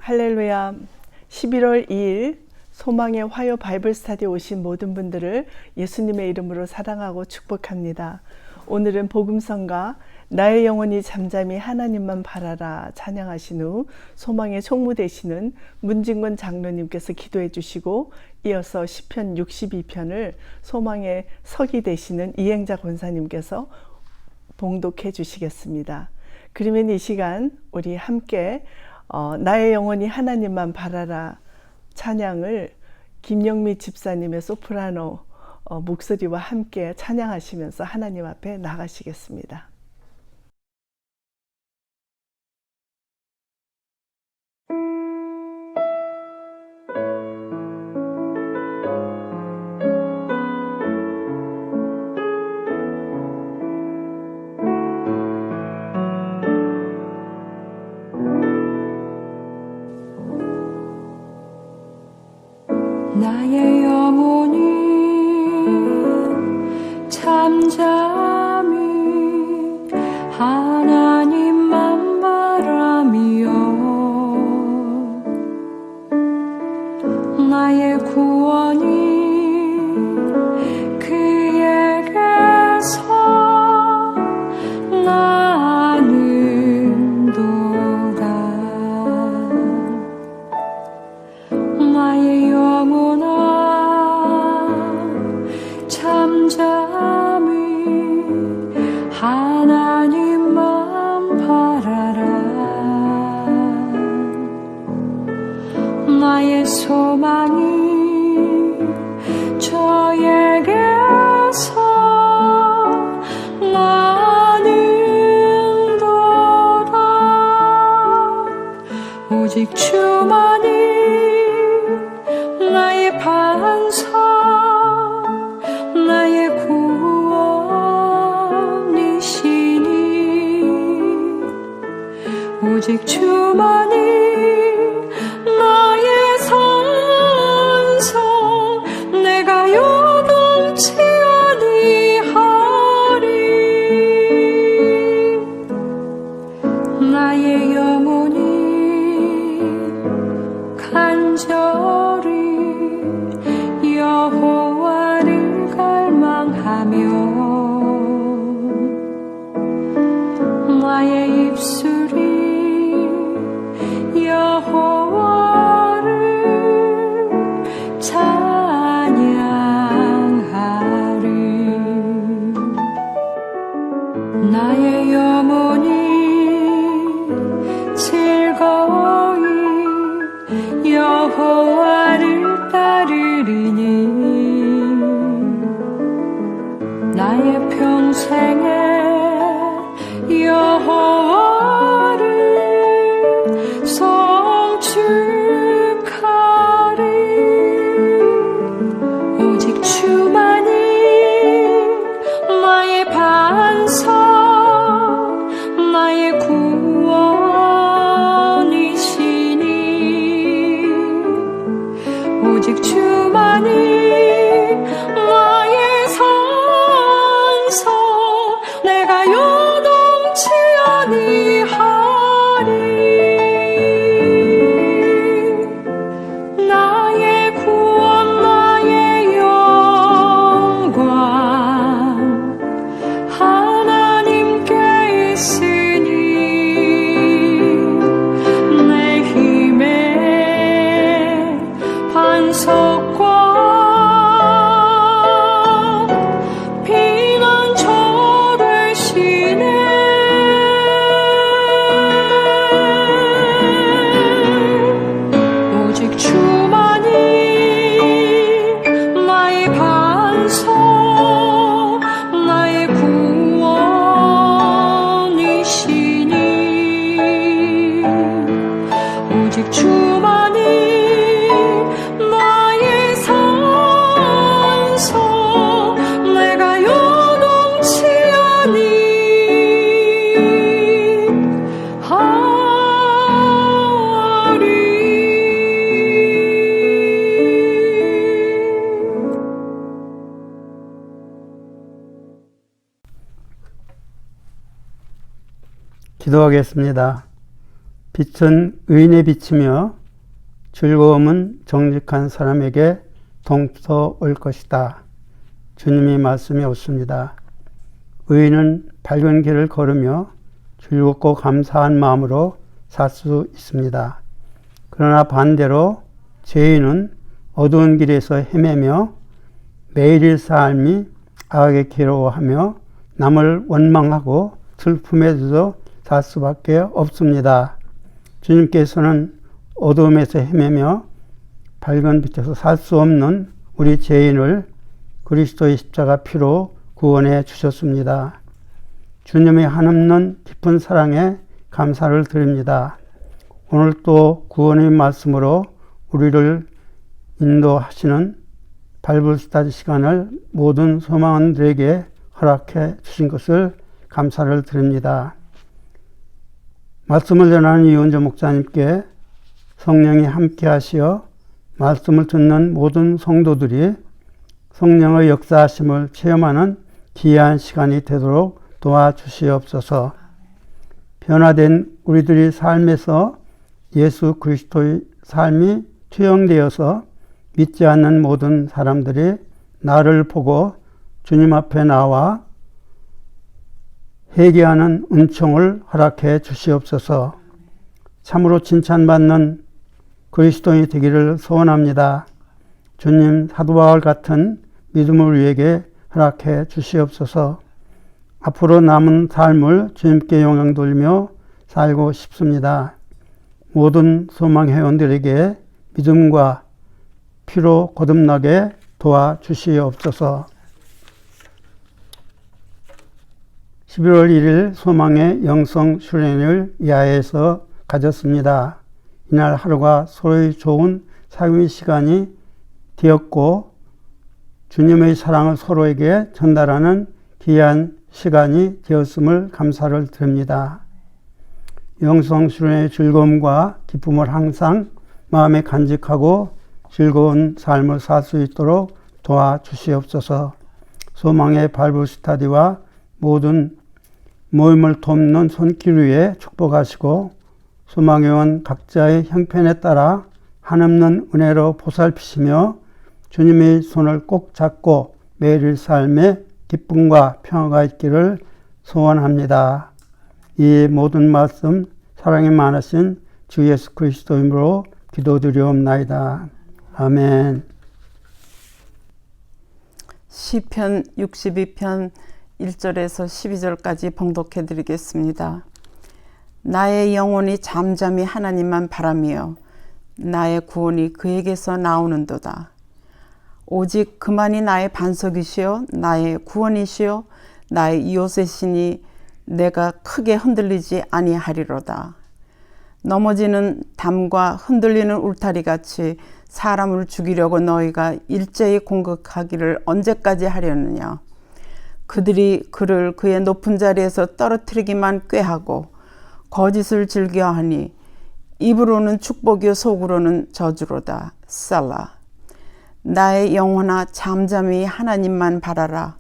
할렐루야. 11월 2일 소망의 화요 바이블 스터디에 오신 모든 분들을 예수님의 이름으로 사랑하고 축복합니다. 오늘은 복음성가 나의 영혼이 잠잠히 하나님만 바라라 찬양하신 후 소망의 총무 되시는 문진권 장로님께서 기도해 주시고, 이어서 시편 62편을 소망의 석이 되시는 이행자 권사님께서 봉독해 주시겠습니다. 그러면 이 시간 우리 함께 나의 영혼이 하나님만 바라라 찬양을 김영미 집사님의 소프라노 목소리와 함께 찬양하시면서 하나님 앞에 나가시겠습니다. 나의 영혼이 잠잠히 하나님만 바라며 나의 구원이 그에게서 나는도다. 나의 영혼아 잠잠히 하나님만 바라라. 나의 소망이 저에게서 나는도다. 오직 주만이 나의 반석, 나의 구원이시니 오직 주만이 나의 산성, 내가 요동치 아니하리. 나의 영혼이 간절히 여호와를 갈망하며 나의 입술이 여호와를 찬양하리. 나의 영혼이 즐거이 여호와를 따르리니 나의 평생에 여호와를 송축하리. 오직 주만이 나의 반석, 나의 구원이시니 오직 주만이 나의 산성, 내가 요동치 아니하리. 나의 구원, 나의 영광 하나님께 있으니 내 힘의 반석과 피난처 되시네. 오직 주만이 나의 반석, 나의 구원이시니 오직 주만이 나의 산성, 내가 요동치 아니하리. 기도하겠습니다. 빛은 의인의 빛이며 즐거움은 정직한 사람에게 동서올 것이다. 주님의 말씀이 옳습니다. 의인은 밝은 길을 걸으며 즐겁고 감사한 마음으로 살 수 있습니다. 그러나 반대로 죄인은 어두운 길에서 헤매며 매일의 삶이 악에 괴로워하며 남을 원망하고 슬픔에서 살 수밖에 없습니다. 주님께서는 어두움에서 헤매며 밝은 빛에서 살 수 없는 우리 죄인을 그리스도의 십자가 피로 구원해 주셨습니다. 주님의 한없는 깊은 사랑에 감사를 드립니다. 오늘 또 구원의 말씀으로 우리를 인도하시는 바이블 스터디 시간을 모든 소망원들에게 허락해 주신 것을 감사를 드립니다. 말씀을 전하는 이은조 목사님께 성령이 함께 하시어 말씀을 듣는 모든 성도들이 성령의 역사하심을 체험하는 귀한 시간이 되도록 도와주시옵소서. 변화된 우리들의 삶에서 예수 그리스도의 삶이 투영되어서 믿지 않는 모든 사람들이 나를 보고 주님 앞에 나와 회개하는 은총을 허락해 주시옵소서. 참으로 칭찬받는 그리스도인이 되기를 소원합니다. 주님, 사도 바울 같은 믿음을 우리에게 허락해 주시옵소서. 앞으로 남은 삶을 주님께 영광 돌리며 살고 싶습니다. 모든 소망 회원들에게 믿음과 피로 거듭나게 도와주시옵소서. 11월 1일 소망의 영성 수련을 야외에서 가졌습니다. 이날 하루가 서로의 좋은 사귐의 시간이 되었고 주님의 사랑을 서로에게 전달하는 귀한 시간이 되었음을 감사를 드립니다. 영성 수련의 즐거움과 기쁨을 항상 마음에 간직하고 즐거운 삶을 살 수 있도록 도와주시옵소서. 소망의 바이블 스터디와 모든 모임을 돕는 손길 위에 축복하시고 소망회원 각자의 형편에 따라 한없는 은혜로 보살피시며 주님의 손을 꼭 잡고 매일 삶에 기쁨과 평화가 있기를 소원합니다. 이 모든 말씀 사랑이 많으신 주 예수 그리스도 이름으로 기도드리옵나이다. 아멘. 시편 62편 1절에서 12절까지 봉독해 드리겠습니다. 나의 영혼이 잠잠히 하나님만 바라며 나의 구원이 그에게서 나오는도다. 오직 그만이 나의 반석이시요 나의 구원이시요 나의 이웃이시니 내가 크게 흔들리지 아니하리로다. 넘어지는 담과 흔들리는 울타리같이 사람을 죽이려고 너희가 일제히 공격하기를 언제까지 하려느냐. 그들이 그를 그의 높은 자리에서 떨어뜨리기만 꾀하고 거짓을 즐겨하니 입으로는 축복이요 속으로는 저주로다. 살라. 나의 영혼아 잠잠히 하나님만 바라라.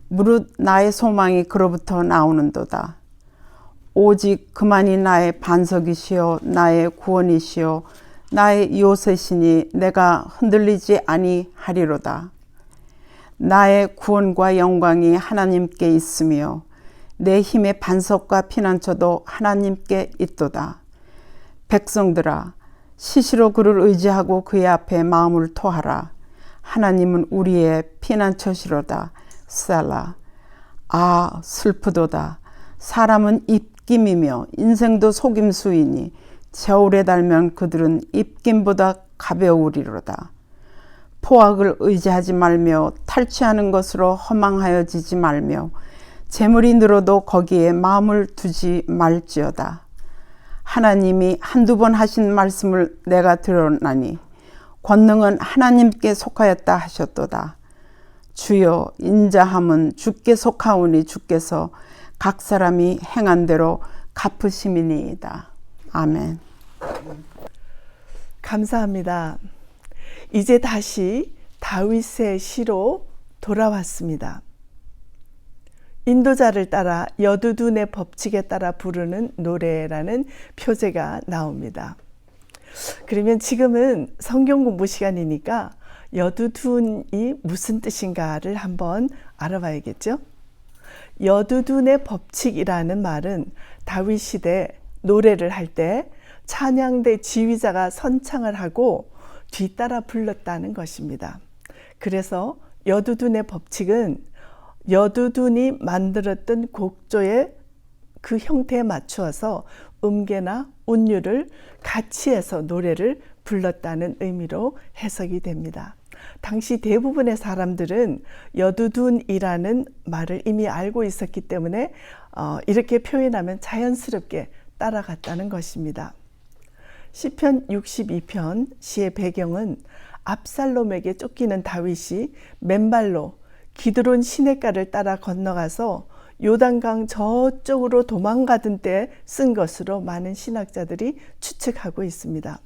무릇 나의 소망이 그로부터 나오는도다. 오직 그만이 나의 반석이시요 나의 구원이시요 나의 요새시니 내가 흔들리지 아니하리로다. 나의 구원과 영광이 하나님께 있으며 내 힘의 반석과 피난처도 하나님께 있도다. 백성들아 시시로 그를 의지하고 그의 앞에 마음을 토하라. 하나님은 우리의 피난처시로다. 셀라. 아 슬프도다. 사람은 입김이며 인생도 속임수이니 저울에 달면 그들은 입김보다 가벼우리로다. 포악을 의지하지 말며 탈취하는 것으로 허망하여지지 말며 재물이 늘어도 거기에 마음을 두지 말지어다. 하나님이 한두 번 하신 말씀을 내가 들었나니 권능은 하나님께 속하였다 하셨도다. 주여 인자함은 주께 속하오니 주께서 각 사람이 행한 대로 갚으심이니이다. 아멘. 감사합니다. 이제 다시 다윗의 시로 돌아왔습니다. 인도자를 따라 여두둔의 법칙에 따라 부르는 노래라는 표제가 나옵니다. 그러면 지금은 성경 공부 시간이니까 여두둔이 무슨 뜻인가를 한번 알아봐야겠죠? 여두둔의 법칙이라는 말은 다윗 시대 노래를 할 때 찬양대 지휘자가 선창을 하고 뒤따라 불렀다는 것입니다. 그래서 여두둔의 법칙은 여두둔이 만들었던 곡조의 그 형태에 맞추어서 음계나 운율을 같이 해서 노래를 불렀다는 의미로 해석이 됩니다. 당시 대부분의 사람들은 여두둔이라는 말을 이미 알고 있었기 때문에 이렇게 표현하면 자연스럽게 따라갔다는 것입니다. 시편 62편 시의 배경은 압살롬에게 쫓기는 다윗이 맨발로 기드론 시냇가를 따라 건너가서 요단강 저쪽으로 도망가던 때 쓴 것으로 많은 신학자들이 추측하고 있습니다.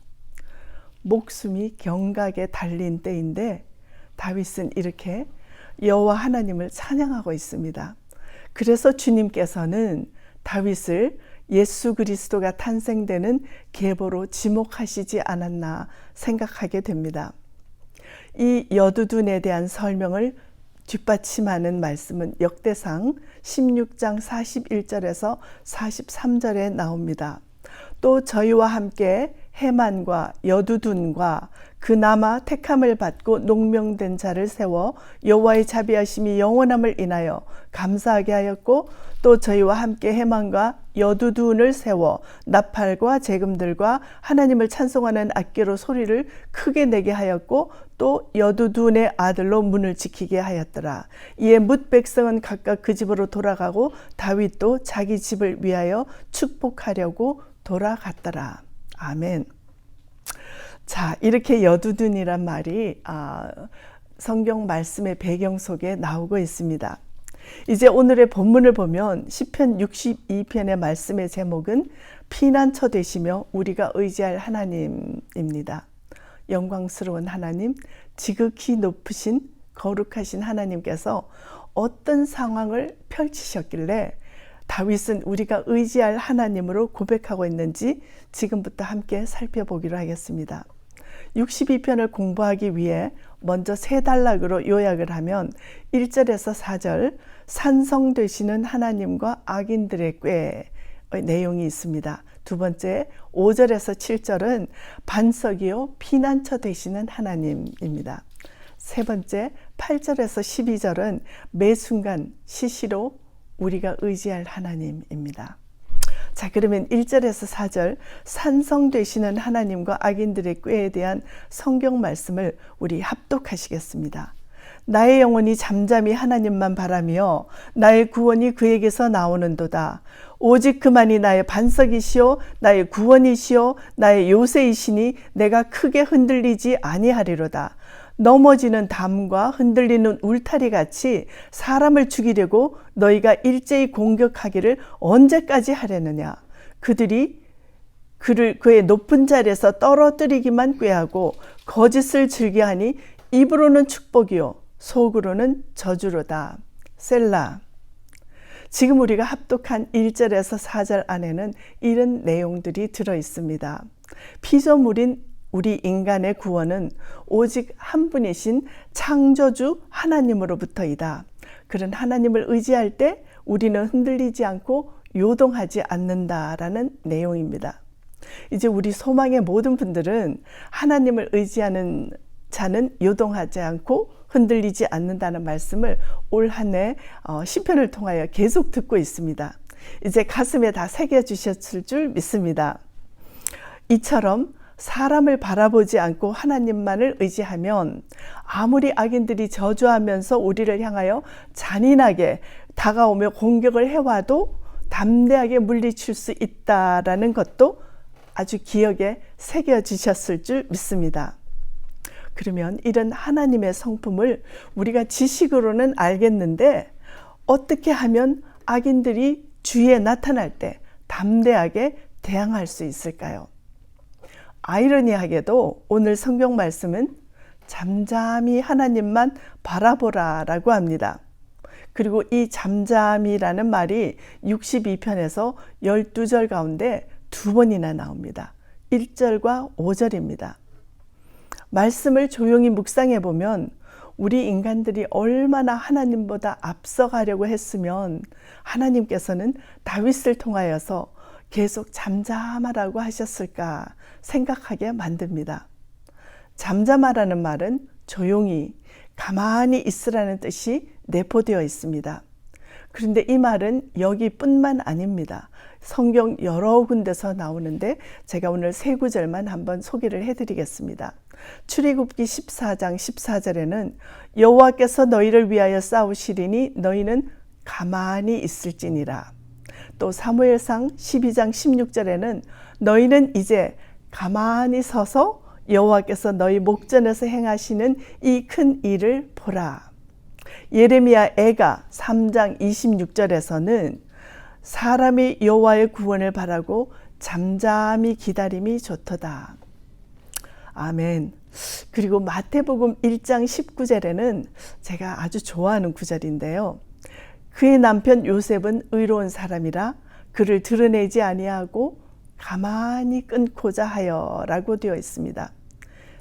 목숨이 경각에 달린 때인데 다윗은 이렇게 여호와 하나님을 찬양하고 있습니다. 그래서 주님께서는 다윗을 예수 그리스도가 탄생되는 계보로 지목하시지 않았나 생각하게 됩니다. 이 여두둔에 대한 설명을 뒷받침하는 말씀은 역대상 16장 41절에서 43절에 나옵니다. 또 저희와 함께 해만과 여두둔과 그나마 택함을 받고 농명된 자를 세워 여호와의 자비하심이 영원함을 인하여 감사하게 하였고 또 저희와 함께 해만과 여두둔을 세워 나팔과 재금들과 하나님을 찬송하는 악기로 소리를 크게 내게 하였고 또 여두둔의 아들로 문을 지키게 하였더라. 이에 뭇 백성은 각각 그 집으로 돌아가고 다윗도 자기 집을 위하여 축복하려고 돌아갔더라. 아멘. 자, 이렇게 여두둔이란 말이 성경 말씀의 배경 속에 나오고 있습니다. 이제 오늘의 본문을 보면 시편 62편의 말씀의 제목은 피난처 되시며 우리가 의지할 하나님입니다. 영광스러운 하나님, 지극히 높으신 거룩하신 하나님께서 어떤 상황을 펼치셨길래 다윗은 우리가 의지할 하나님으로 고백하고 있는지 지금부터 함께 살펴보기로 하겠습니다. 62편을 공부하기 위해 먼저 세 단락으로 요약을 하면 1절에서 4절 산성 되시는 하나님과 악인들의 꾀의 내용이 있습니다. 두 번째 5절에서 7절은 반석이요 피난처 되시는 하나님입니다. 세 번째 8절에서 12절은 매 순간 시시로 우리가 의지할 하나님입니다. 자, 그러면 1절에서 4절 산성 되시는 하나님과 악인들의 꾀에 대한 성경 말씀을 우리 합독하시겠습니다. 나의 영혼이 잠잠히 하나님만 바라며 나의 구원이 그에게서 나오는도다. 오직 그만이 나의 반석이시오 나의 구원이시오 나의 요새이시니 내가 크게 흔들리지 아니하리로다. 넘어지는 담과 흔들리는 울타리 같이 사람을 죽이려고 너희가 일제히 공격하기를 언제까지 하려느냐. 그들이 그의 높은 자리에서 떨어뜨리기만 꾀하고 거짓을 즐겨하니 입으로는 축복이요 속으로는 저주로다. 셀라. 지금 우리가 합독한 1절에서 4절 안에는 이런 내용들이 들어 있습니다. 피조물인 우리 인간의 구원은 오직 한 분이신 창조주 하나님으로부터이다. 그런 하나님을 의지할 때 우리는 흔들리지 않고 요동하지 않는다라는 내용입니다. 이제 우리 소망의 모든 분들은 하나님을 의지하는 자는 요동하지 않고 흔들리지 않는다는 말씀을 올 한 해 시편을 통하여 계속 듣고 있습니다. 이제 가슴에 다 새겨주셨을 줄 믿습니다. 이처럼 사람을 바라보지 않고 하나님만을 의지하면 아무리 악인들이 저주하면서 우리를 향하여 잔인하게 다가오며 공격을 해와도 담대하게 물리칠 수 있다라는 것도 아주 기억에 새겨지셨을 줄 믿습니다. 그러면 이런 하나님의 성품을 우리가 지식으로는 알겠는데 어떻게 하면 악인들이 주위에 나타날 때 담대하게 대항할 수 있을까요? 아이러니하게도 오늘 성경 말씀은 잠잠히 하나님만 바라보라 라고 합니다. 그리고 이 잠잠이라는 말이 62편에서 12절 가운데 2번이나 나옵니다. 1절과 5절입니다. 말씀을 조용히 묵상해 보면 우리 인간들이 얼마나 하나님보다 앞서가려고 했으면 하나님께서는 다윗을 통하여서 계속 잠잠하라고 하셨을까 생각하게 만듭니다. 잠잠하라는 말은 조용히, 가만히 있으라는 뜻이 내포되어 있습니다. 그런데 이 말은 여기뿐만 아닙니다. 성경 여러 군데서 나오는데 제가 오늘 3구절만 한번 소개를 해드리겠습니다. 출애굽기 14장 14절에는 여호와께서 너희를 위하여 싸우시리니 너희는 가만히 있을지니라. 또 사무엘상 12장 16절에는 너희는 이제 가만히 서서 여호와께서 너희 목전에서 행하시는 이 큰 일을 보라. 예레미야 애가 3장 26절에서는 사람이 여호와의 구원을 바라고 잠잠히 기다림이 좋도다. 아멘. 그리고 마태복음 1장 19절에는 제가 아주 좋아하는 구절인데요. 그의 남편 요셉은 의로운 사람이라 그를 드러내지 아니하고 가만히 끊고자 하여 라고 되어 있습니다.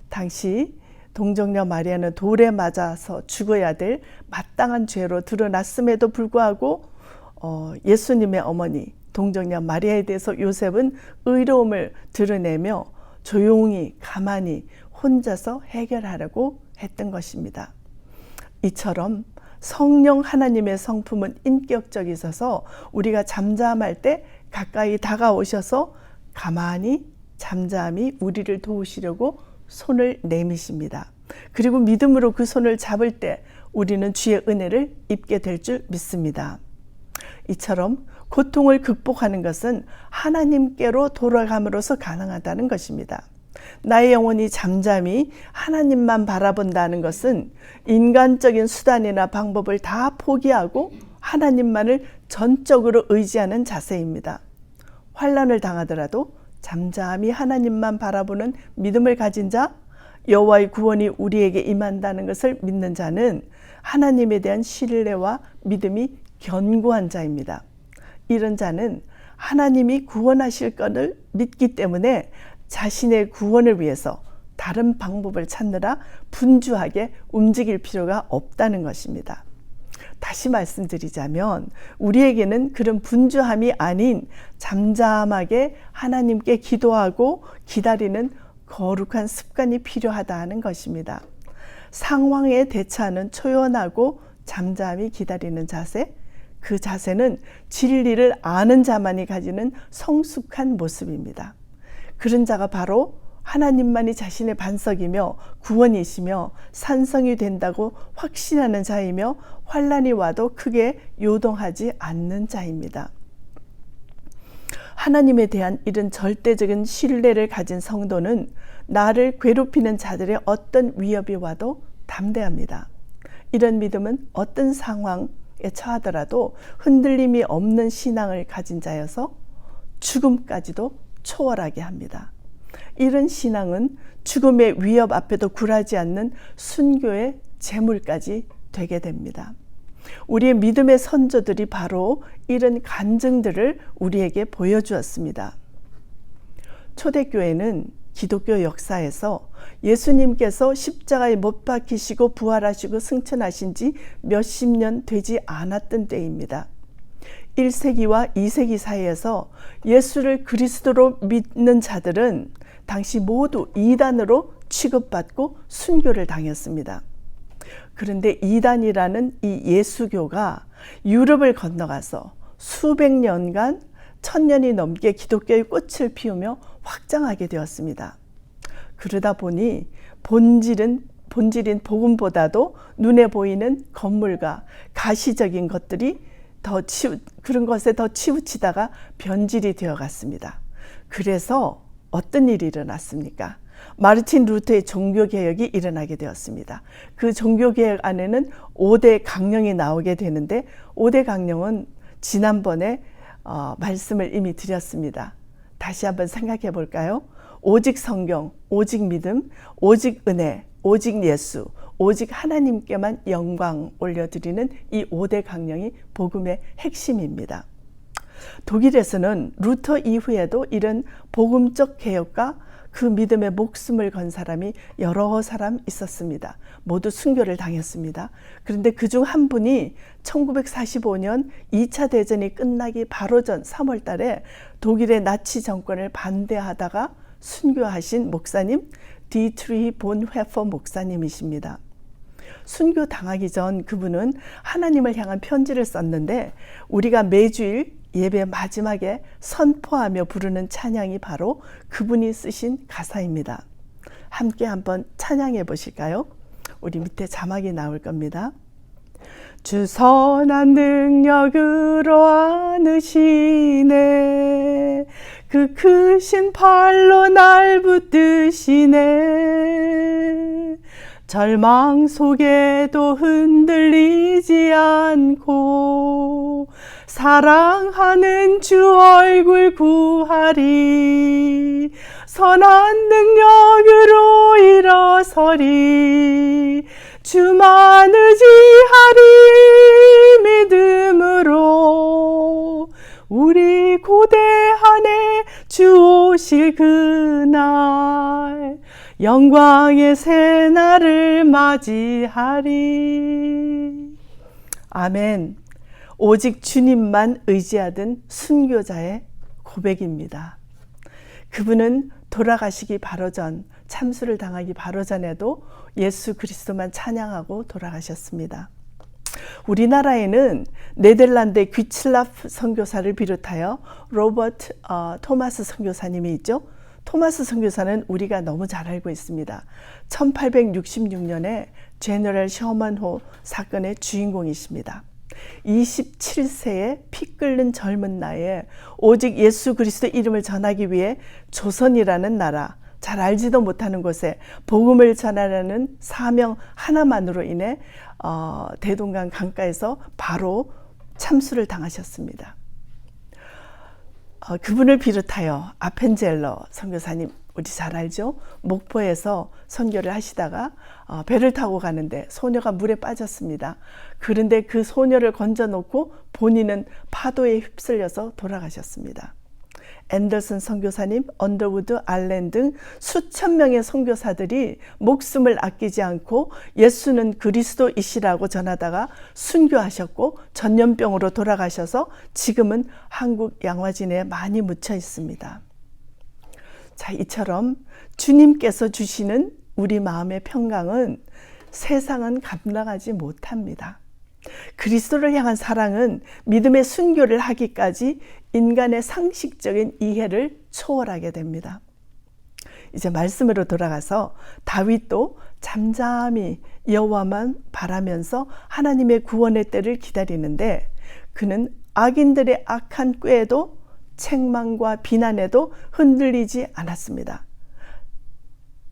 당시 동정녀 마리아는 돌에 맞아서 죽어야 될 마땅한 죄로 드러났음에도 불구하고 예수님의 어머니 동정녀 마리아에 대해서 요셉은 의로움을 드러내며 조용히 가만히 혼자서 해결하려고 했던 것입니다. 이처럼 성령 하나님의 성품은 인격적이셔서 우리가 잠잠할 때 가까이 다가오셔서 가만히 잠잠히 우리를 도우시려고 손을 내미십니다. 그리고 믿음으로 그 손을 잡을 때 우리는 주의 은혜를 입게 될 줄 믿습니다. 이처럼 고통을 극복하는 것은 하나님께로 돌아감으로써 가능하다는 것입니다. 나의 영혼이 잠잠히 하나님만 바라본다는 것은 인간적인 수단이나 방법을 다 포기하고 하나님만을 전적으로 의지하는 자세입니다. 환난을 당하더라도 잠잠히 하나님만 바라보는 믿음을 가진 자, 여호와의 구원이 우리에게 임한다는 것을 믿는 자는 하나님에 대한 신뢰와 믿음이 견고한 자입니다. 이런 자는 하나님이 구원하실 것을 믿기 때문에 자신의 구원을 위해서 다른 방법을 찾느라 분주하게 움직일 필요가 없다는 것입니다. 다시 말씀드리자면 우리에게는 그런 분주함이 아닌 잠잠하게 하나님께 기도하고 기다리는 거룩한 습관이 필요하다는 것입니다. 상황에 대처하는 초연하고 잠잠히 기다리는 자세, 그 자세는 진리를 아는 자만이 가지는 성숙한 모습입니다. 그런 자가 바로 하나님만이 자신의 반석이며 구원이시며 산성이 된다고 확신하는 자이며 환난이 와도 크게 요동하지 않는 자입니다. 하나님에 대한 이런 절대적인 신뢰를 가진 성도는 나를 괴롭히는 자들의 어떤 위협이 와도 담대합니다. 이런 믿음은 어떤 상황에 처하더라도 흔들림이 없는 신앙을 가진 자여서 죽음까지도 초월하게 합니다. 이런 신앙은 죽음의 위협 앞에도 굴하지 않는 순교의 제물까지 되게 됩니다. 우리의 믿음의 선조들이 바로 이런 간증들을 우리에게 보여주었습니다. 초대교회는 기독교 역사에서 예수님께서 십자가에 못 박히시고 부활하시고 승천하신 지 몇십 년 되지 않았던 때입니다. 1세기와 2세기 사이에서 예수를 그리스도로 믿는 자들은 당시 모두 이단으로 취급받고 순교를 당했습니다. 그런데 이단이라는 이 예수교가 유럽을 건너가서 수백 년간 1000년이 넘게 기독교의 꽃을 피우며 확장하게 되었습니다. 그러다 보니 본질인 복음보다도 눈에 보이는 건물과 가시적인 것들이 그런 것에 더 치우치다가 변질이 되어 갔습니다. 그래서 어떤 일이 일어났습니까? 마르틴 루터의 종교개혁이 일어나게 되었습니다. 그 종교개혁 안에는 5대 강령이 나오게 되는데 5대 강령은 지난번에 말씀을 이미 드렸습니다. 다시 한번 생각해 볼까요? 오직 성경, 오직 믿음, 오직 은혜, 오직 예수, 오직 하나님께만 영광 올려드리는 이 5대 강령이 복음의 핵심입니다. 독일에서는 루터 이후에도 이런 복음적 개혁과 그 믿음에 목숨을 건 사람이 여러 사람 있었습니다. 모두 순교를 당했습니다. 그런데 그중 한 분이 1945년 2차 대전이 끝나기 바로 전 3월 달에 독일의 나치 정권을 반대하다가 순교하신 목사님 디트리히 본 회퍼 목사님이십니다. 순교 당하기 전 그분은 하나님을 향한 편지를 썼는데 우리가 매주일 예배 마지막에 선포하며 부르는 찬양이 바로 그분이 쓰신 가사입니다. 함께 한번 찬양해 보실까요? 우리 밑에 자막이 나올 겁니다. 주 선한 능력으로 안으시네 그 크신 팔로 날 붙드시네 절망 속에도 흔들리지 않고 사랑하는 주 얼굴 구하리 선한 능력으로 일어서리 주만 의지하리 믿음으로 우리 고대한에 주 오실 그날 영광의 새날을 맞이하리. 아멘. 오직 주님만 의지하던 순교자의 고백입니다. 그분은 돌아가시기 바로 전, 참수를 당하기 바로 전에도 예수 그리스도만 찬양하고 돌아가셨습니다. 우리나라에는 네덜란드의 귀칠라프 선교사를 비롯하여 로버트 토마스 선교사님이 있죠. 토마스 선교사는 우리가 너무 잘 알고 있습니다. 1866년에 제너럴 셔먼호 사건의 주인공이십니다. 27세의 피 끓는 젊은 나이에 오직 예수 그리스도 이름을 전하기 위해 조선이라는 나라, 잘 알지도 못하는 곳에 복음을 전하라는 사명 하나만으로 인해 대동강 강가에서 바로 참수를 당하셨습니다. 그분을 비롯하여 아펜젤러 선교사님 우리 잘 알죠? 목포에서 선교를 하시다가 배를 타고 가는데 소녀가 물에 빠졌습니다. 그런데 그 소녀를 건져놓고 본인은 파도에 휩쓸려서 돌아가셨습니다. 앤더슨 선교사님, 언더우드, 알렌 등 수천 명의 선교사들이 목숨을 아끼지 않고 예수는 그리스도이시라고 전하다가 순교하셨고 전염병으로 돌아가셔서 지금은 한국 양화진에 많이 묻혀 있습니다. 자, 이처럼 주님께서 주시는 우리 마음의 평강은 세상은 감당하지 못합니다. 그리스도를 향한 사랑은 믿음의 순교를 하기까지 인간의 상식적인 이해를 초월하게 됩니다. 이제 말씀으로 돌아가서 다윗도 잠잠히 여호와만 바라면서 하나님의 구원의 때를 기다리는데 그는 악인들의 악한 꾀에도 책망과 비난에도 흔들리지 않았습니다.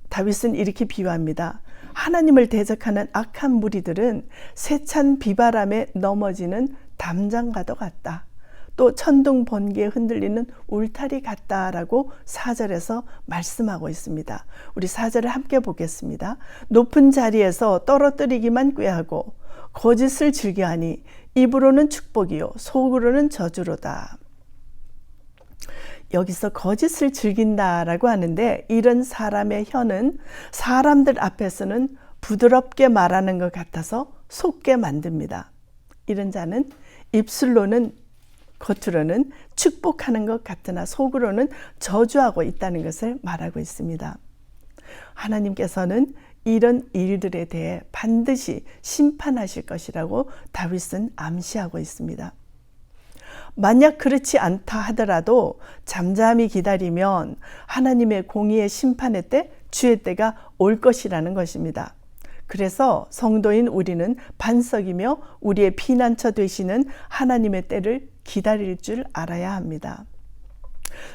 다윗은 이렇게 비유합니다. 하나님을 대적하는 악한 무리들은 세찬 비바람에 넘어지는 담장과도 같다. 또 천둥 번개에 흔들리는 울타리 같다라고 4절에서 말씀하고 있습니다. 우리 4절을 함께 보겠습니다. 높은 자리에서 떨어뜨리기만 꾀하고 거짓을 즐겨하니 입으로는 축복이요 속으로는 저주로다. 여기서 거짓을 즐긴다라고 하는데 이런 사람의 혀는 사람들 앞에서는 부드럽게 말하는 것 같아서 속게 만듭니다. 이런 자는 입술로는 겉으로는 축복하는 것 같으나 속으로는 저주하고 있다는 것을 말하고 있습니다. 하나님께서는 이런 일들에 대해 반드시 심판하실 것이라고 다윗은 암시하고 있습니다. 만약 그렇지 않다 하더라도 잠잠히 기다리면 하나님의 공의의 심판의 때, 주의 때가 올 것이라는 것입니다. 그래서 성도인 우리는 반석이며 우리의 피난처 되시는 하나님의 때를 기다릴 줄 알아야 합니다.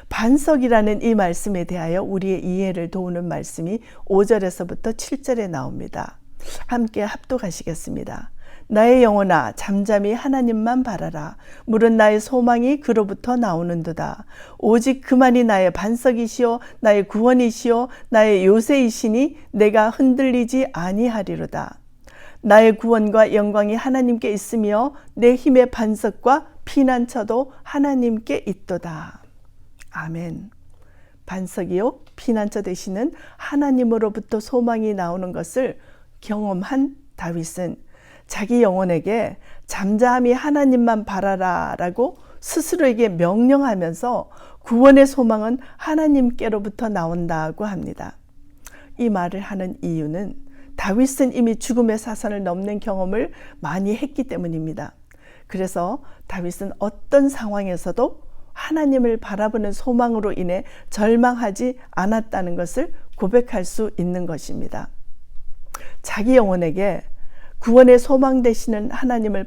반석이라는 이 말씀에 대하여 우리의 이해를 도우는 말씀이 5절에서부터 7절에 나옵니다. 함께 합독하시겠습니다. 나의 영혼아 잠잠히 하나님만 바라라. 물은 나의 소망이 그로부터 나오는도다. 오직 그만이 나의 반석이시오 나의 구원이시오 나의 요새이시니 내가 흔들리지 아니하리로다. 나의 구원과 영광이 하나님께 있으며 내 힘의 반석과 피난처도 하나님께 있도다. 아멘. 반석이요 피난처 되시는 하나님으로부터 소망이 나오는 것을 경험한 다윗은 자기 영혼에게 잠잠히 하나님만 바라라 라고 스스로에게 명령하면서 구원의 소망은 하나님께로부터 나온다고 합니다. 이 말을 하는 이유는 다윗은 이미 죽음의 사선을 넘는 경험을 많이 했기 때문입니다. 그래서 다윗은 어떤 상황에서도 하나님을 바라보는 소망으로 인해 절망하지 않았다는 것을 고백할 수 있는 것입니다. 자기 영혼에게 구원의 소망 되시는 하나님을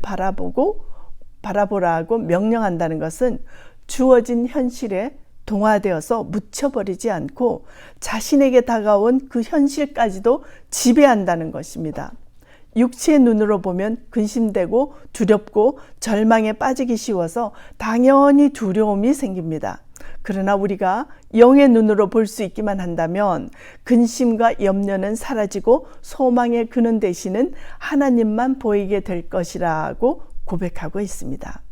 바라보라고 명령한다는 것은 주어진 현실에 동화되어서 묻혀버리지 않고 자신에게 다가온 그 현실까지도 지배한다는 것입니다. 육체의 눈으로 보면 근심되고 두렵고 절망에 빠지기 쉬워서 당연히 두려움이 생깁니다. 그러나 우리가 영의 눈으로 볼 수 있기만 한다면 근심과 염려는 사라지고 소망의 근원 되시는 하나님만 보이게 될 것이라고 고백하고 있습니다.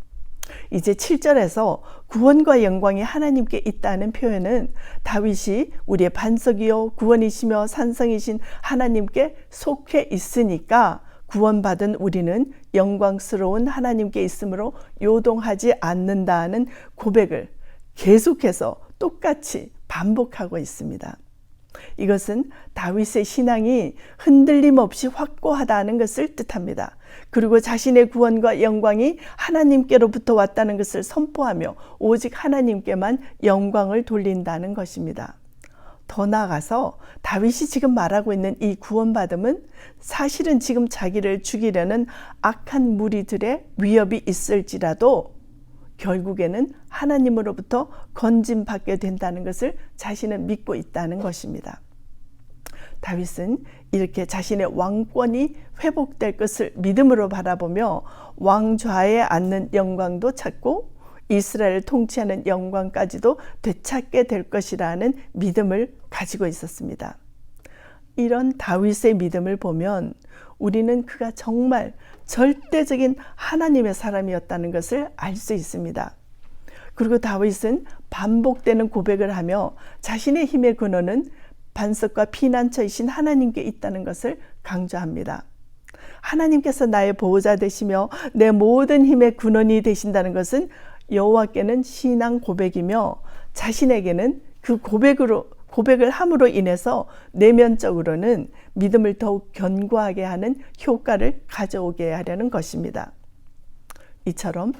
이제 7절에서 구원과 영광이 하나님께 있다는 표현은 다윗이 우리의 반석이요 구원이시며 산성이신 하나님께 속해 있으니까 구원받은 우리는 영광스러운 하나님께 있으므로 요동하지 않는다는 고백을 계속해서 똑같이 반복하고 있습니다. 이것은 다윗의 신앙이 흔들림 없이 확고하다는 것을 뜻합니다. 그리고 자신의 구원과 영광이 하나님께로부터 왔다는 것을 선포하며 오직 하나님께만 영광을 돌린다는 것입니다. 더 나아가서 다윗이 지금 말하고 있는 이 구원받음은 사실은 지금 자기를 죽이려는 악한 무리들의 위협이 있을지라도 결국에는 하나님으로부터 건짐받게 된다는 것을 자신은 믿고 있다는 것입니다. 다윗은 이렇게 자신의 왕권이 회복될 것을 믿음으로 바라보며 왕좌에 앉는 영광도 찾고 이스라엘을 통치하는 영광까지도 되찾게 될 것이라는 믿음을 가지고 있었습니다. 이런 다윗의 믿음을 보면 우리는 그가 정말 절대적인 하나님의 사람이었다는 것을 알 수 있습니다. 그리고 다윗은 반복되는 고백을 하며 자신의 힘의 근원은 반석과 피난처이신 하나님께 있다는 것을 강조합니다. 하나님께서 나의 보호자 되시며 내 모든 힘의 근원이 되신다는 것은 여호와께는 신앙 고백이며 자신에게는 그 고백을 함으로 인해서 내면적으로는 믿음을 더욱 견고하게 하는 효과를 가져오게 하려는 것입니다. 이처럼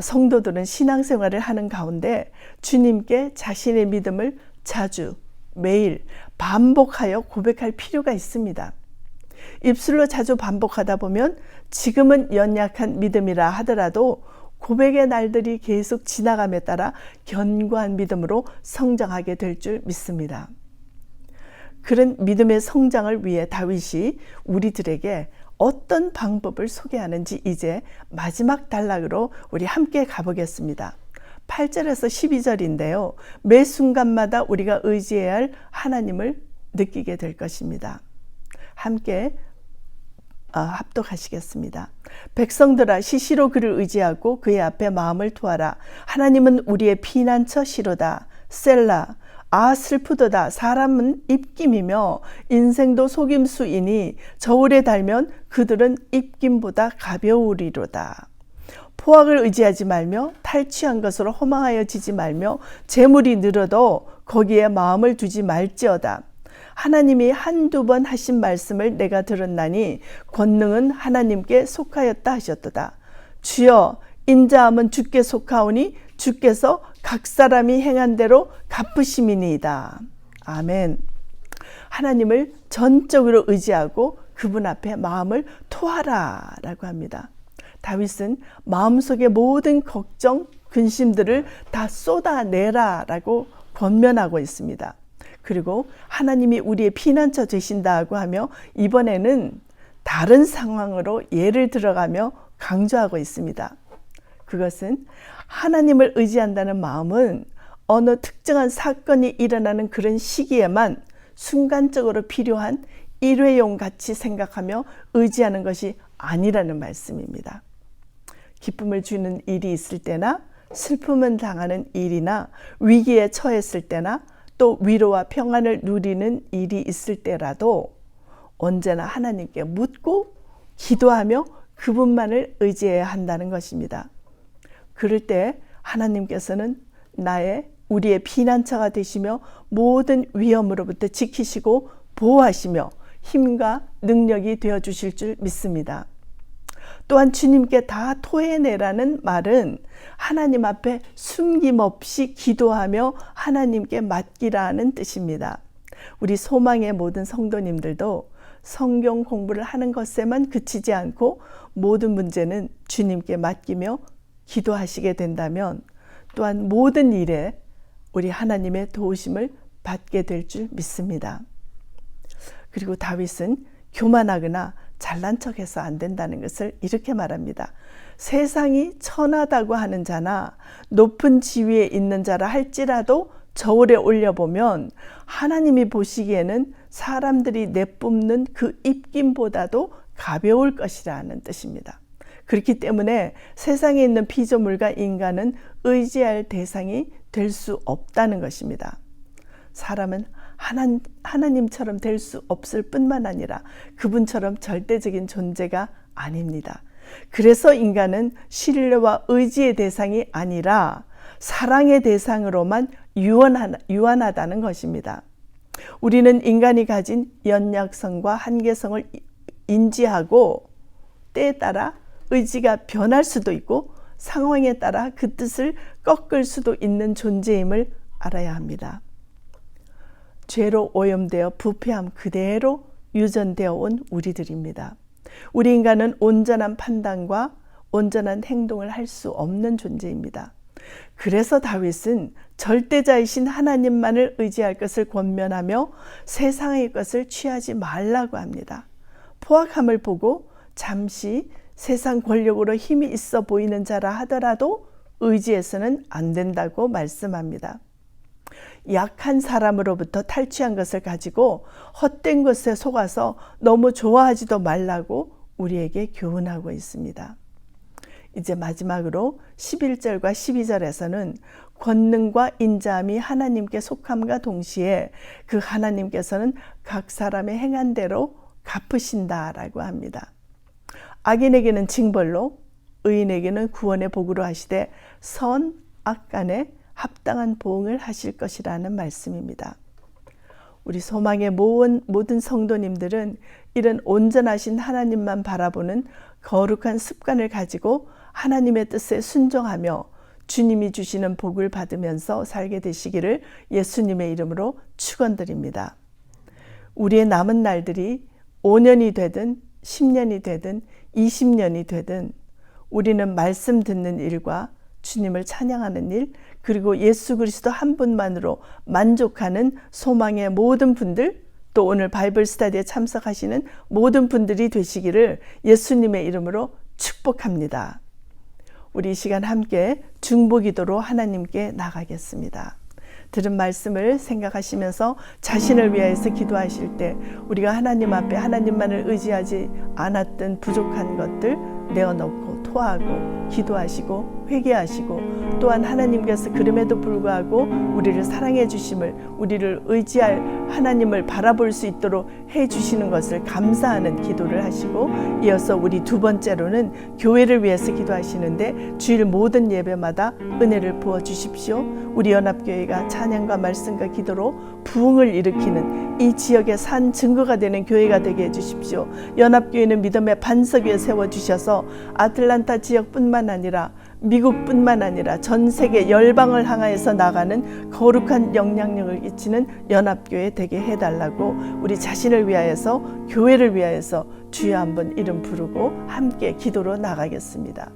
성도들은 신앙생활을 하는 가운데 주님께 자신의 믿음을 자주 매일 반복하여 고백할 필요가 있습니다. 입술로 자주 반복하다 보면 지금은 연약한 믿음이라 하더라도 고백의 날들이 계속 지나감에 따라 견고한 믿음으로 성장하게 될 줄 믿습니다. 그런 믿음의 성장을 위해 다윗이 우리들에게 어떤 방법을 소개하는지 이제 마지막 단락으로 우리 함께 가보겠습니다. 8절에서 12절인데요. 매 순간마다 우리가 의지해야 할 하나님을 느끼게 될 것입니다. 함께 합독하시겠습니다. 백성들아 시시로 그를 의지하고 그의 앞에 마음을 투하라. 하나님은 우리의 피난처 시로다. 셀라. 아 슬프도다. 사람은 입김이며 인생도 속임수이니 저울에 달면 그들은 입김보다 가벼우리로다. 포악을 의지하지 말며 탈취한 것으로 허망하여 지지 말며 재물이 늘어도 거기에 마음을 두지 말지어다. 하나님이 한두 번 하신 말씀을 내가 들었나니 권능은 하나님께 속하였다 하셨도다. 주여 인자함은 주께 속하오니 주께서 각 사람이 행한 대로 갚으심이니이다. 아멘. 하나님을 전적으로 의지하고 그분 앞에 마음을 토하라 라고 합니다. 다윗은 마음속의 모든 걱정, 근심들을 다 쏟아내라 라고 권면하고 있습니다. 그리고 하나님이 우리의 피난처 되신다고 하며 이번에는 다른 상황으로 예를 들어가며 강조하고 있습니다. 그것은 하나님을 의지한다는 마음은 어느 특정한 사건이 일어나는 그런 시기에만 순간적으로 필요한 일회용 같이 생각하며 의지하는 것이 아니라는 말씀입니다. 기쁨을 주는 일이 있을 때나 슬픔을 당하는 일이나 위기에 처했을 때나 또 위로와 평안을 누리는 일이 있을 때라도 언제나 하나님께 묻고 기도하며 그분만을 의지해야 한다는 것입니다. 그럴 때 하나님께서는 우리의 피난처가 되시며 모든 위험으로부터 지키시고 보호하시며 힘과 능력이 되어주실 줄 믿습니다. 또한 주님께 다 토해내라는 말은 하나님 앞에 숨김없이 기도하며 하나님께 맡기라는 뜻입니다. 우리 소망의 모든 성도님들도 성경 공부를 하는 것에만 그치지 않고 모든 문제는 주님께 맡기며 기도하시게 된다면 또한 모든 일에 우리 하나님의 도우심을 받게 될 줄 믿습니다. 그리고 다윗은 교만하거나 잘난 척해서 안 된다는 것을 이렇게 말합니다. 세상이 천하다고 하는 자나 높은 지위에 있는 자라 할지라도 저울에 올려보면 하나님이 보시기에는 사람들이 내뿜는 그 입김보다도 가벼울 것이라는 뜻입니다. 그렇기 때문에 세상에 있는 피조물과 인간은 의지할 대상이 될 수 없다는 것입니다. 사람은 하나님처럼 될 수 없을 뿐만 아니라 그분처럼 절대적인 존재가 아닙니다. 그래서 인간은 신뢰와 의지의 대상이 아니라 사랑의 대상으로만 유한하다는 것입니다. 우리는 인간이 가진 연약성과 한계성을 인지하고 때에 따라 의지가 변할 수도 있고 상황에 따라 그 뜻을 꺾을 수도 있는 존재임을 알아야 합니다. 죄로 오염되어 부패함 그대로 유전되어 온 우리들입니다. 우리 인간은 온전한 판단과 온전한 행동을 할 수 없는 존재입니다. 그래서 다윗은 절대자이신 하나님만을 의지할 것을 권면하며 세상의 것을 취하지 말라고 합니다. 포악함을 보고 잠시 세상 권력으로 힘이 있어 보이는 자라 하더라도 의지해서는 안 된다고 말씀합니다. 약한 사람으로부터 탈취한 것을 가지고 헛된 것에 속아서 너무 좋아하지도 말라고 우리에게 교훈하고 있습니다. 이제 마지막으로 11절과 12절에서는 권능과 인자함이 하나님께 속함과 동시에 그 하나님께서는 각 사람의 행한 대로 갚으신다라고 합니다. 악인에게는 징벌로 의인에게는 구원의 복으로 하시되 선, 악 간에 합당한 보응을 하실 것이라는 말씀입니다. 우리 소망의 모든 성도님들은 이런 온전하신 하나님만 바라보는 거룩한 습관을 가지고 하나님의 뜻에 순종하며 주님이 주시는 복을 받으면서 살게 되시기를 예수님의 이름으로 축원드립니다. 우리의 남은 날들이 5년이 되든 10년이 되든 20년이 되든 우리는 말씀 듣는 일과 주님을 찬양하는 일, 그리고 예수 그리스도 한 분만으로 만족하는 소망의 모든 분들, 또 오늘 바이블 스터디에 참석하시는 모든 분들이 되시기를 예수님의 이름으로 축복합니다. 우리 이 시간 함께 중보기도로 하나님께 나가겠습니다. 들은 말씀을 생각하시면서 자신을 위하여서 기도하실 때 우리가 하나님 앞에 하나님만을 의지하지 않았던 부족한 것들 내어놓고 토하고 기도하시고 회개하시고 또한 하나님께서 그럼에도 불구하고 우리를 사랑해 주심을, 우리를 의지할 하나님을 바라볼 수 있도록 해 주시는 것을 감사하는 기도를 하시고, 이어서 우리 두 번째로는 교회를 위해서 기도하시는데 주일 모든 예배마다 은혜를 부어 주십시오. 우리 연합교회가 찬양과 말씀과 기도로 부흥을 일으키는 이 지역의 산 증거가 되는 교회가 되게 해주십시오. 연합교회는 믿음의 반석 위에 세워주셔서 아틀란타 지역뿐만 아니라 미국뿐만 아니라 전 세계 열방을 향하여서 나가는 거룩한 영향력을 끼치는 연합교회 되게 해달라고 우리 자신을 위하여서, 교회를 위하여서 주여 한번 이름 부르고 함께 기도로 나가겠습니다.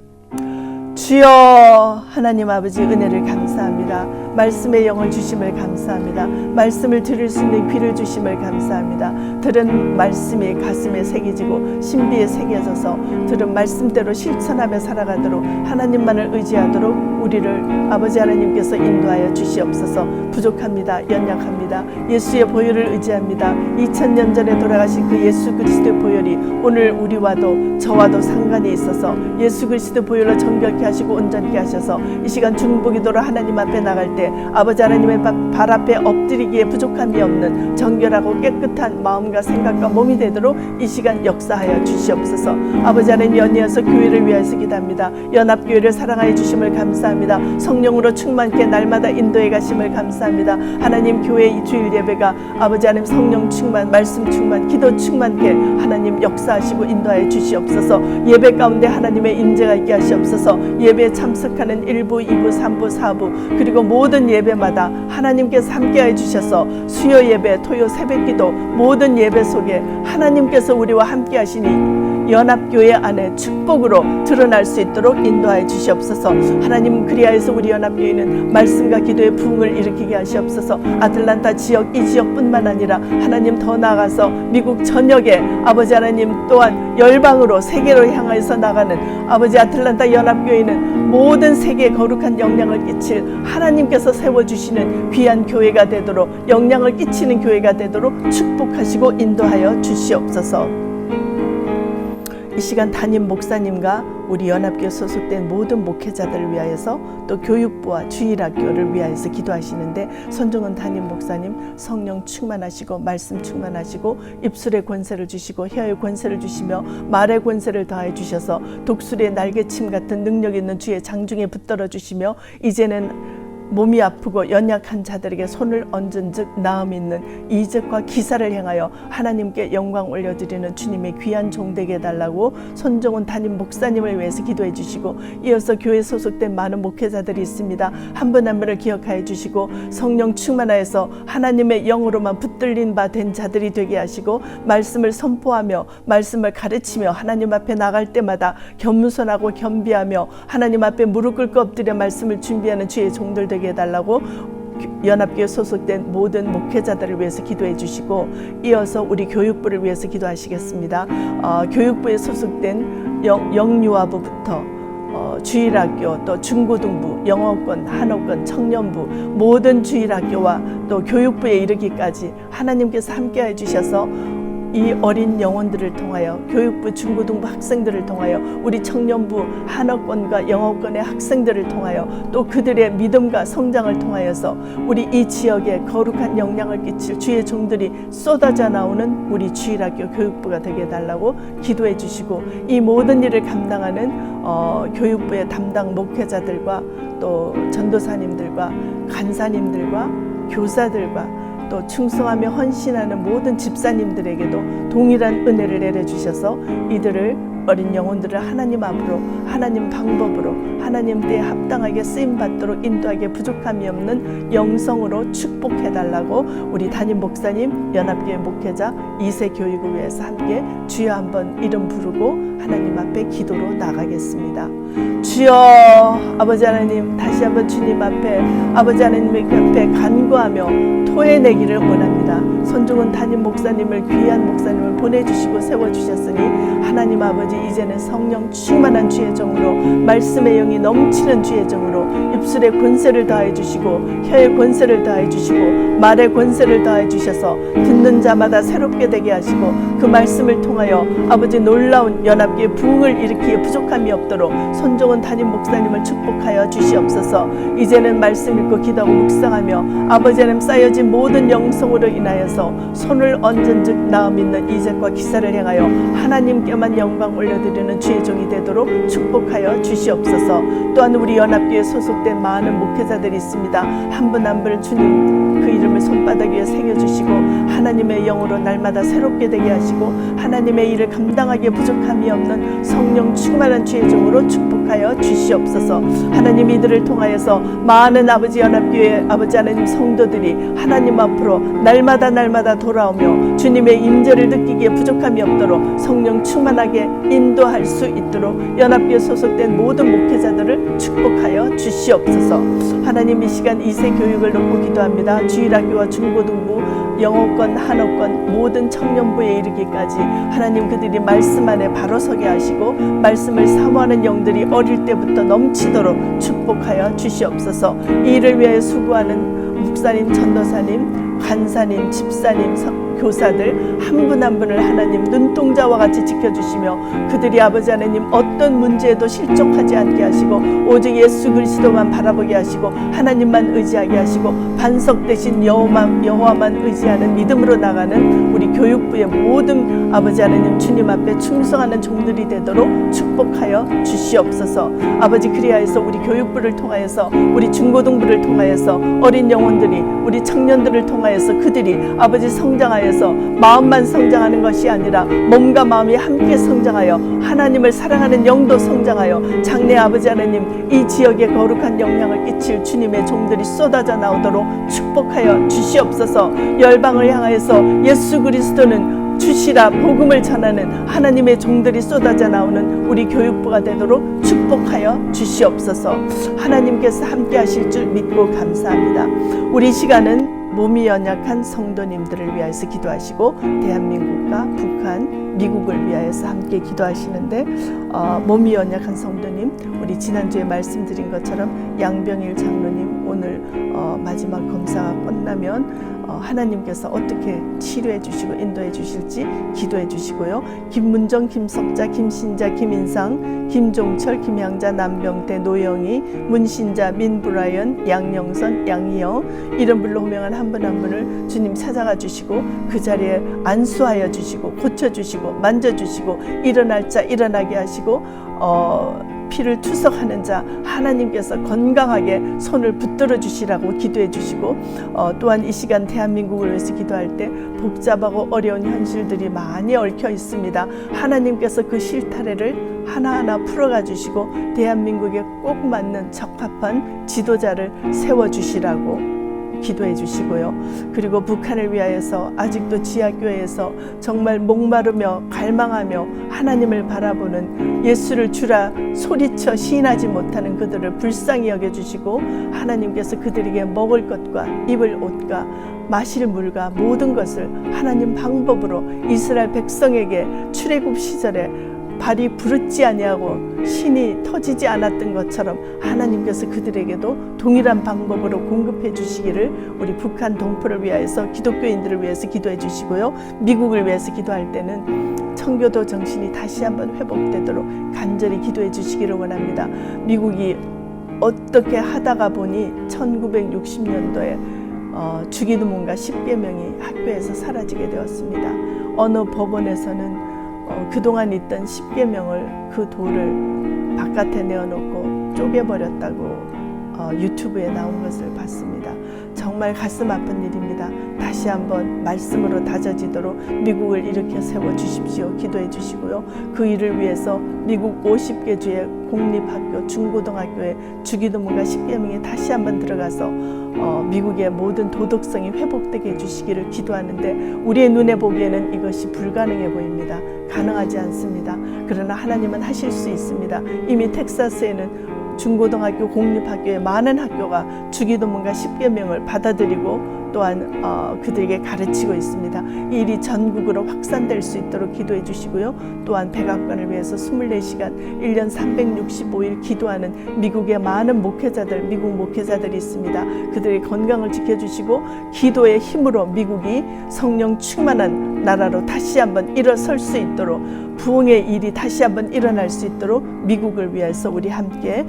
주여 하나님 아버지 은혜를 감사합니다. 말씀의 영을 주심을 감사합니다. 말씀을 들을 수 있는 귀를 주심을 감사합니다. 들은 말씀이 가슴에 새겨지고 신비에 새겨져서 들은 말씀대로 실천하며 살아가도록 하나님만을 의지하도록 우리를 아버지 하나님께서 인도하여 주시옵소서. 부족합니다. 연약합니다. 예수의 보혈을 의지합니다. 2000년 전에 돌아가신 그 예수 그리스도의 보혈이 오늘 우리와도 저와도 상관이 있어서 예수 그리스도 보혈로 정결케 하시고 온전케 하셔서 이 시간 중보기도로 하나님 앞에 나갈 때 아버지 하나님의 발 앞에 엎드리기에 부족함이 없는 정결하고 깨끗한 마음과 생각과 몸이 되도록 이 시간 역사하여 주시옵소서. 아버지 하나님 연이어서 교회를 위하여서 기도합니다. 연합교회를 사랑하여 주심을 감사합니다. 성령으로 충만케 날마다 인도해 가심을 감사합니다. 하나님 교회 이 주일 예배가 아버지 하나님 성령 충만, 말씀 충만, 기도 충만케 하나님 역사하시고 인도하여 주시옵소서. 예배 가운데 하나님의 임재가 있게 하시옵소서. 예배에 참석하는 1부, 2부, 3부, 4부 그리고 모든 예배마다 하나님께서 함께해 주셔서 수요 예배, 토요 새벽기도 모든 예배 속에 하나님께서 우리와 함께 하시니 연합교회 안에 축복으로 드러날 수 있도록 인도하여 주시옵소서. 하나님 그리하여서 우리 연합교회는 말씀과 기도의 부흥을 일으키게 하시옵소서. 아틀란타 지역 이 지역뿐만 아니라 하나님 더 나아가서 미국 전역에 아버지 하나님 또한 열방으로 세계로 향해서 나가는 아버지 아틀란타 연합교회는 모든 세계에 거룩한 영향을 끼칠 하나님께서 세워주시는 귀한 교회가 되도록 영향을 끼치는 교회가 되도록 축복하시고 인도하여 주시옵소서. 이 시간 담임 목사님과 우리 연합교회 소속된 모든 목회자들을 위하여서 또 교육부와 주일학교를 위하여서 기도하시는데 손종은 담임 목사님 성령 충만하시고 말씀 충만하시고 입술의 권세를 주시고 혀의 권세를 주시며 말의 권세를 더해 주셔서 독수리의 날개침 같은 능력 있는 주의 장중에 붙들어 주시며 이제는 몸이 아프고 연약한 자들에게 손을 얹은 즉 나음 있는 이적과 기사를 향하여 하나님께 영광 올려드리는 주님의 귀한 종 되게 해달라고 손종훈 담임 목사님을 위해서 기도해 주시고 이어서 교회 소속된 많은 목회자들이 있습니다. 한 분 한 분을 기억하여 주시고 성령 충만하여서 하나님의 영으로만 붙들린 바 된 자들이 되게 하시고 말씀을 선포하며 말씀을 가르치며 하나님 앞에 나갈 때마다 겸손하고 겸비하며 하나님 앞에 무릎 꿇고 엎드려 말씀을 준비하는 주의 종들 되게 해달라고 연합교회 소속된 모든 목회자들을 위해서 기도해 주시고 이어서 우리 교육부를 위해서 기도하시겠습니다. 교육부에 소속된 영유아부부터 주일학교 또 중고등부, 영어권, 한어권, 청년부 모든 주일학교와 또 교육부에 이르기까지 하나님께서 함께해 주셔서 이 어린 영혼들을 통하여 교육부 중고등부 학생들을 통하여 우리 청년부 한어권과 영어권의 학생들을 통하여 또 그들의 믿음과 성장을 통하여서 우리 이 지역에 거룩한 영향을 끼칠 주의 종들이 쏟아져 나오는 우리 주일학교 교육부가 되게 해달라고 기도해 주시고 이 모든 일을 감당하는 교육부의 담당 목회자들과 또 전도사님들과 간사님들과 교사들과 또 충성하며 헌신하는 모든 집사님들에게도 동일한 은혜를 내려주셔서 이들을 어린 영혼들을 하나님 앞으로 하나님 방법으로 하나님 때에 합당하게 쓰임받도록 인도하게 부족함이 없는 영성으로 축복해달라고 우리 담임 목사님 연합교회 목회자 2세 교육을 위해서 함께 주여 한번 이름 부르고 하나님 앞에 기도로 나가겠습니다. 주여 아버지 하나님 다시 한번 주님 앞에 아버지 하나님 앞에 간구하며 토해내기를 원합니다. 손종훈 담임 목사님을 귀한 목사님을 보내주시고 세워주셨으니 하나님 아버지 이제는 성령 충만한 주의 종으로 말씀의 영이 넘치는 주의 종으로 입술의 권세를 더해 주시고 혀의 권세를 더해 주시고 말의 권세를 더해 주셔서 듣는 자마다 새롭게 되게 하시고 그 말씀을 통하여 아버지 놀라운 연합교회 부흥을 일으키기에 부족함이 없도록 손종훈 담임 목사님을 축복하여 주시옵소서. 이제는 말씀 읽고 기도하고 묵상하며 아버지 하나님 쌓여진 모든 영성으로 인하여서 손을 얹은 즉 나음 있는 이적과 기사를 향하여 하나님께만 영광 올려드리는 주의 종이 되도록 축복하여 주시옵소서. 또한 우리 연합교회 소속된 많은 목회자들이 있습니다. 한 분 한 분을 주님 그 이름을 손바닥 위에 새겨주시고 하나님의 영으로 날마다 새롭게 되게 하시고 하나님의 일을 감당하기에 부족함이 없는 성령 충만한 주의 종으로 축복하여 주시옵소서. 하나님 이들을 통하여서 많은 아버지 연합교회 아버지 하나님 성도들이 하나님 앞으로 날마다 돌아오며 주님의 임재를 느끼기에 부족함이 없도록 성령 충만하게 인도할 수 있도록 연합교회 소속된 모든 목회자들을 축복하여 주시옵소서. 하나님 이 시간 2세 교육을 놓고 기도합니다. 주일학교와 중고등부, 영어권, 한어권 모든 청년부에 이르기까지 하나님 그들이 말씀 안에 바로 서게 하시고 말씀을 사모하는 영들이 어릴 때부터 넘치도록 축복하여 주시옵소서. 이 일을 위하여 수고하는 목사님, 전도사님, 간사님, 집사님, 교사들 한 분 한 분을 하나님 눈동자와 같이 지켜주시며 그들이 아버지 하나님 어떤 문제에도 실족하지 않게 하시고 오직 예수 그리스도만 바라보게 하시고 하나님만 의지하게 하시고 반석 대신 여호와만 의지하는 믿음으로 나가는 우리 교육부의 모든 아버지 하나님 주님 앞에 충성하는 종들이 되도록 축복하여 주시옵소서. 아버지 그리하여서 우리 교육부를 통하여서 우리 중고등부를 통하여서 어린 영혼들이 우리 청년들을 통하여서 그들이 아버지 성장하여 마음만 성장하는 것이 아니라 몸과 마음이 함께 성장하여 하나님을 사랑하는 영도 성장하여 장래 아버지 하나님 이 지역에 거룩한 영향을 끼칠 주님의 종들이 쏟아져 나오도록 축복하여 주시옵소서. 열방을 향하여서 예수 그리스도는 주시라 복음을 전하는 하나님의 종들이 쏟아져 나오는 우리 교육부가 되도록 축복하여 주시옵소서. 하나님께서 함께 하실 줄 믿고 감사합니다. 우리 시간은 몸이 연약한 성도님들을 위하여서 기도하시고 대한민국과 북한, 미국을 위하여서 함께 기도하시는데 몸이 연약한 성도님 우리 지난주에 말씀드린 것처럼 양병일 장로님 오늘 마지막 검사가 끝나면 하나님께서 어떻게 치료해 주시고 인도해 주실지 기도해 주시고요. 김문정, 김석자, 김신자, 김인상, 김종철, 김양자, 남병태, 노영희, 문신자, 민브라이언, 양영선, 양희영 이런 불로 호명한 한 분 한 분을 주님 찾아가 주시고 그 자리에 안수하여 주시고 고쳐주시고 만져주시고 일어날 자 일어나게 하시고 피를 투석하는 자 하나님께서 건강하게 손을 붙들어 주시라고 기도해 주시고 또한 이 시간 대한민국을 위해서 기도할 때 복잡하고 어려운 현실들이 많이 얽혀 있습니다. 하나님께서 그 실타래를 하나하나 풀어가 주시고 대한민국에 꼭 맞는 적합한 지도자를 세워 주시라고 기도해 주시고요. 그리고 북한을 위하여서 아직도 지하교회에서 정말 목마르며 갈망하며 하나님을 바라보는 예수를 주라 소리쳐 시인하지 못하는 그들을 불쌍히 여겨주시고 하나님께서 그들에게 먹을 것과 입을 옷과 마실 물과 모든 것을 하나님 방법으로 이스라엘 백성에게 출애굽 시절에 발이 부르지 아니하고 신이 터지지 않았던 것처럼 하나님께서 그들에게도 동일한 방법으로 공급해 주시기를 우리 북한 동포를 위하여서 기독교인들을 위해서 기도해 주시고요. 미국을 위해서 기도할 때는 청교도 정신이 다시 한번 회복되도록 간절히 기도해 주시기를 원합니다. 미국이 어떻게 하다가 보니 1960년도에 주기도문과 10계명이 학교에서 사라지게 되었습니다. 어느 법원에서는 그동안 있던 10계명을 그 돌을 바깥에 내어놓고 쪼개버렸다고 유튜브에 나온 것을 봤습니다. 정말 가슴 아픈 일입니다. 다시 한번 말씀으로 다져지도록 미국을 일으켜 세워주십시오. 기도해 주시고요. 그 일을 위해서 미국 50개 주의 공립학교, 중고등학교에 주기도문과 10계명이 다시 한번 들어가서 미국의 모든 도덕성이 회복되게 해주시기를 기도하는데 우리의 눈에 보기에는 이것이 불가능해 보입니다. 가능하지 않습니다. 그러나 하나님은 하실 수 있습니다. 이미 텍사스에는 중고등학교 공립학교의 많은 학교가 주기도문과 10계명을 받아들이고 또한 그들에게 가르치고 있습니다. 이 일이 전국으로 확산될 수 있도록 기도해 주시고요. 또한 백악관을 위해서 24시간 1년 365일 기도하는 미국의 많은 목회자들, 미국 목회자들이 있습니다. 그들의 건강을 지켜주시고 기도의 힘으로 미국이 성령 충만한 나라로 다시 한번 일어설 수 있도록 부흥의 일이 다시 한번 일어날 수 있도록 미국을 위해서 우리 함께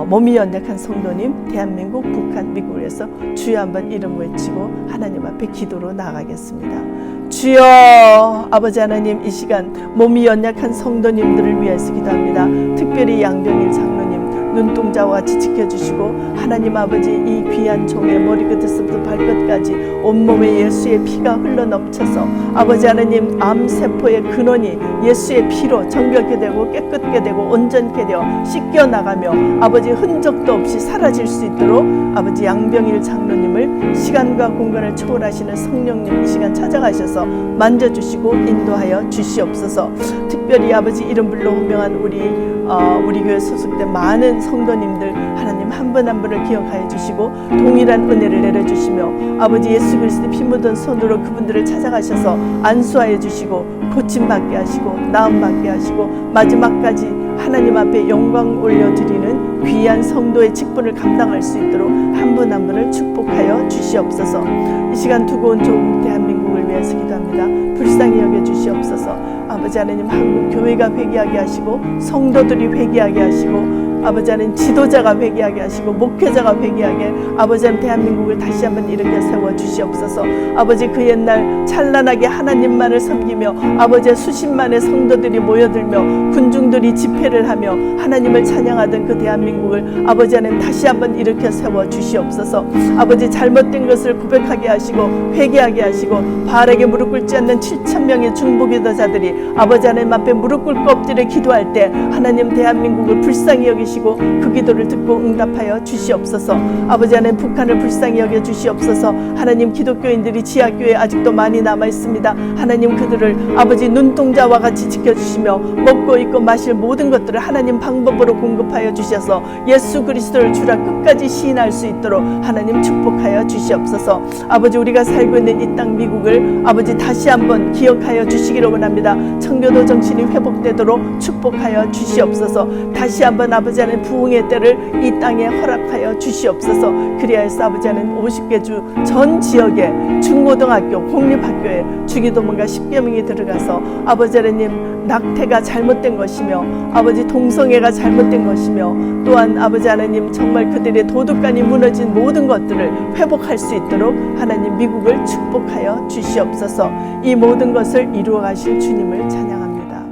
몸이 연약한 성도님 대한민국, 북한, 미국을 위해서 주여 한번 이름 외치고 하나님 앞에 기도로 나아가겠습니다. 주여 아버지 하나님 이 시간 몸이 연약한 성도님들을 위해서 기도합니다. 특별히 양병일 장로님 눈동자와 같이 지켜주시고 하나님 아버지 이 귀한 종의 머리끝에서부터 발끝까지 온몸에 예수의 피가 흘러넘쳐서 아버지 하나님 암세포의 근원이 예수의 피로 정결케 되고 깨끗게 되고 온전케 되어 씻겨나가며 아버지 흔적도 없이 사라질 수 있도록 아버지 양병일 장로님을 시간과 공간을 초월하시는 성령님 이 시간 찾아가셔서 만져주시고 인도하여 주시옵소서. 특별히 아버지 이름 불러 호명한 우리 교회 소속된 많은 성도님들 하나님 한 분 한 분을 기억하여 주시고 동일한 은혜를 내려주시며 아버지 예수 그리스도의 피 묻은 손으로 그분들을 찾아가셔서 안수하여 주시고 고침받게 하시고 나음받게 하시고 마지막까지 하나님 앞에 영광 올려드리는 귀한 성도의 직분을 감당할 수 있도록 한 분 한 분을 축복하여 주시옵소서. 이 시간 두고 온 좋은 대한민국을 위해서 기도합니다. 불쌍히 여겨 주시옵소서. 아버지 하나님 한국 교회가 회개하게 하시고 성도들이 회개하게 하시고 아버지 하나님 지도자가 회개하게 하시고 목회자가 회개하게 아버지 하나님 대한민국을 다시 한번 일으켜 세워 주시옵소서. 아버지 그 옛날 찬란하게 하나님만을 섬기며 아버지의 수십만의 성도들이 모여들며 군중들이 집회를 하며 하나님을 찬양하던 그 대한민국을 아버지 하나님 다시 한번 일으켜 세워 주시옵소서. 아버지 잘못된 것을 고백하게 하시고 회개하게 하시고 바알에게 무릎 꿇지 않는 7,000명의 중보기도자들이 아버지 하나님 앞에 무릎 꿇고 엎드려 기도할 때 하나님 대한민국을 불쌍히 여기시고 그 기도를 듣고 응답하여 주시옵소서. 아버지 하나님 북한을 불쌍히 여겨 주시옵소서. 하나님 기독교인들이 지하교회에 아직도 많이 남아 있습니다. 하나님 그들을 아버지 눈동자와 같이 지켜주시며 먹고 입고 마실 모든 것들을 하나님 방법으로 공급하여 주셔서 예수 그리스도를 주라 끝까지 시인할 수 있도록 하나님 축복하여 주시옵소서. 아버지 우리가 살고 있는 이 땅 미국을 아버지 다시 한번 기억하여 주시기를 원합니다. 청교도 정신이 회복되도록 축복하여 주시옵소서. 다시 한번 아버지 하나님 부흥의 때를 이 땅에 허락하여 주시옵소서. 그리하여서 아버지 하나님 50개 주 전 지역에 중고등학교 공립학교에 주기도문과 10개 명이 들어가서 아버지 하나님 낙태가 잘못된 것이며 아버지 동성애가 잘못된 것이며 또한 아버지 하나님 정말 그들의 도덕관이 무너진 모든 것들을 회복할 수 있도록 하나님 미국을 축복하여 주시옵소서. 이 모든 것을 이루어 가실 주님을 찬양합니다.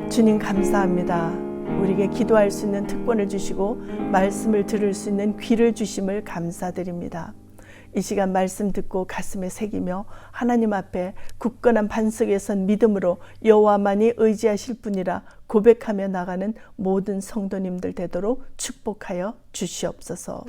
주님 감사합니다. 우리에게 기도할 수 있는 특권을 주시고 말씀을 들을 수 있는 귀를 주심을 감사드립니다. 이 시간 말씀 듣고 가슴에 새기며 하나님 앞에 굳건한 반석에 선 믿음으로 여호와만이 의지하실 분이라 고백하며 나가는 모든 성도님들 되도록 축복하여 주시옵소서.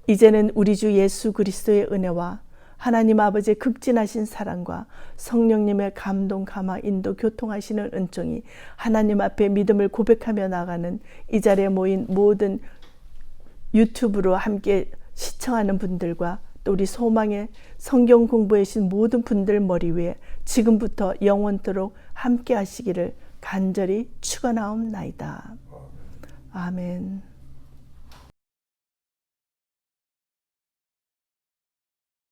이제는 우리 주 예수 그리스도의 은혜와 하나님 아버지의 극진하신 사랑과 성령님의 감동, 감화, 인도, 교통하시는 은총이 하나님 앞에 믿음을 고백하며 나가는 이 자리에 모인 모든 유튜브로 함께 시청하는 분들과 또 우리 소망의 성경 공부에 계신 모든 분들 머리 위에 지금부터 영원토록 함께 하시기를 간절히 축원하옵나이다. 아멘.